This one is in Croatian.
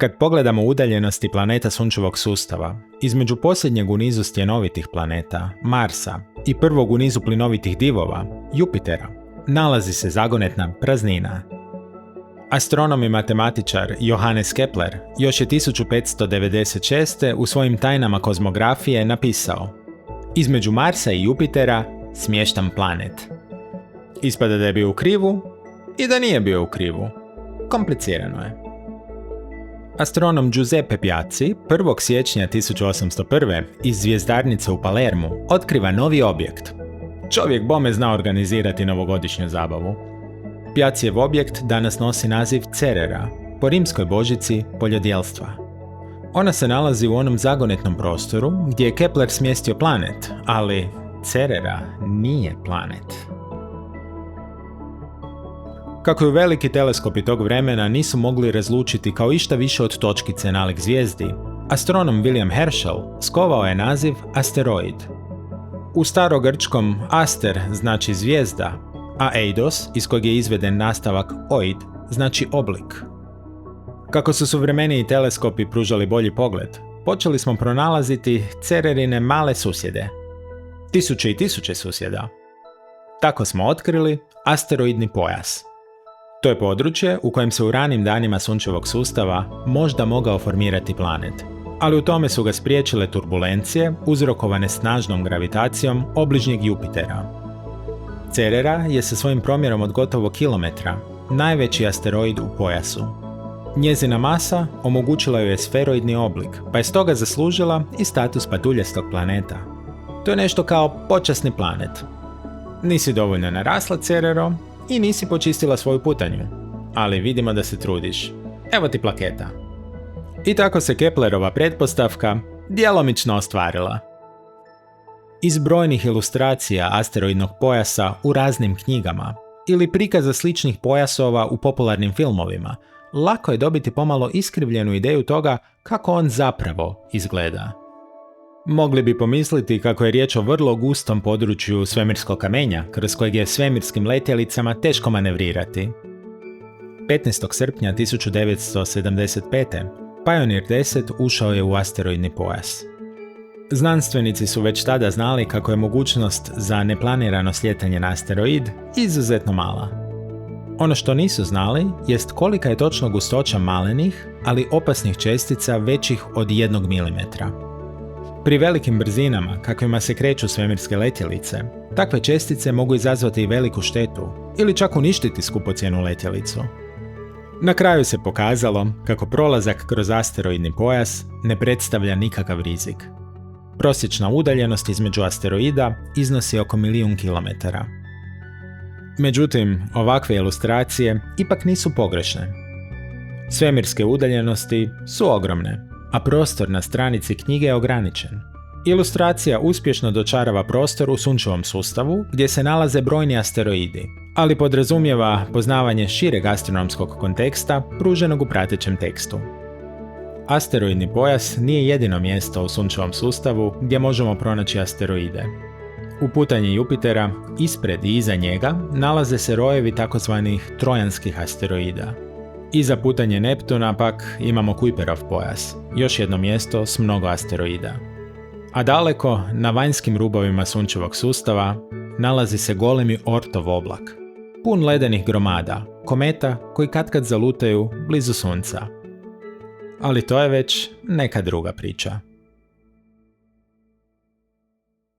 Kad pogledamo udaljenosti planeta Sunčevog sustava, između posljednjeg u nizu stjenovitih planeta, Marsa, i prvog u nizu plinovitih divova, Jupitera, nalazi se zagonetna praznina. Astronom i matematičar Johannes Kepler još je 1596. u svojim tajnama kozmografije napisao: između Marsa i Jupitera smještan planet. Ispada da je bio u krivu i da nije bio u krivu. Komplicirano je. Astronom Giuseppe Piazzi 1. siječnja 1801. iz zvjezdarnice u Palermu otkriva novi objekt. Čovjek bome zna organizirati novogodišnju zabavu. Piazzijev objekt danas nosi naziv Cerera, po rimskoj božici poljodjelstva. Ona se nalazi u onom zagonetnom prostoru gdje je Kepler smjestio planet, ali Cerera nije planet. Kako ju veliki teleskopi tog vremena nisu mogli razlučiti kao išta više od točkice nalik zvijezdi, astronom William Herschel skovao je naziv asteroid. U starogrčkom aster znači zvijezda, a eidos, iz kojeg je izveden nastavak oid, znači oblik. Kako su suvremeniji teleskopi pružali bolji pogled, počeli smo pronalaziti Cererine male susjede. Tisuće i tisuće susjeda. Tako smo otkrili asteroidni pojas. To je područje u kojem se u ranim danima Sunčevog sustava možda mogao formirati planet, ali u tome su ga spriječile turbulencije uzrokovane snažnom gravitacijom obližnjeg Jupitera. Cerera je sa svojim promjerom od gotovo kilometra najveći asteroid u pojasu. Njezina masa omogućila joj je sferoidni oblik, pa je stoga zaslužila i status patuljastog planeta. To je nešto kao počasni planet. Nisi dovoljno narasla, Cerero, i nisi počistila svoju putanju, ali vidimo da se trudiš. Evo ti plaketa. I tako se Keplerova pretpostavka djelomično ostvarila. Iz brojnih ilustracija asteroidnog pojasa u raznim knjigama ili prikaza sličnih pojasova u popularnim filmovima, lako je dobiti pomalo iskrivljenu ideju toga kako on zapravo izgleda. Mogli bi pomisliti kako je riječ o vrlo gustom području svemirskog kamenja, kroz kojeg je svemirskim letjelicama teško manevrirati. 15. srpnja 1975. Pioneer 10 ušao je u asteroidni pojas. Znanstvenici su već tada znali kako je mogućnost za neplanirano slijetanje na asteroid izuzetno mala. Ono što nisu znali jest kolika je točno gustoća malenih, ali opasnih čestica većih od 1 mm. Pri velikim brzinama, kakvima se kreću svemirske letjelice, takve čestice mogu izazvati veliku štetu ili čak uništiti skupocjenu letjelicu. Na kraju se pokazalo kako prolazak kroz asteroidni pojas ne predstavlja nikakav rizik. Prosječna udaljenost između asteroida iznosi oko 1.000.000 kilometara. Međutim, ovakve ilustracije ipak nisu pogrešne. Svemirske udaljenosti su ogromne, a prostor na stranici knjige je ograničen. Ilustracija uspješno dočarava prostor u Sunčevom sustavu gdje se nalaze brojni asteroidi, ali podrazumijeva poznavanje šireg astronomskog konteksta pruženog u pratećem tekstu. Asteroidni pojas nije jedino mjesto u Sunčevom sustavu gdje možemo pronaći asteroide. U putanji Jupitera, ispred i iza njega, nalaze se rojevi takozvanih trojanskih asteroida. Iza putanje Neptuna pak imamo Kuiperov pojas, još jedno mjesto s mnogo asteroida. A daleko, na vanjskim rubovima Sunčevog sustava, nalazi se golemi Ortov oblak, pun ledenih gromada, kometa koji katkad zalutaju blizu Sunca. Ali to je već neka druga priča.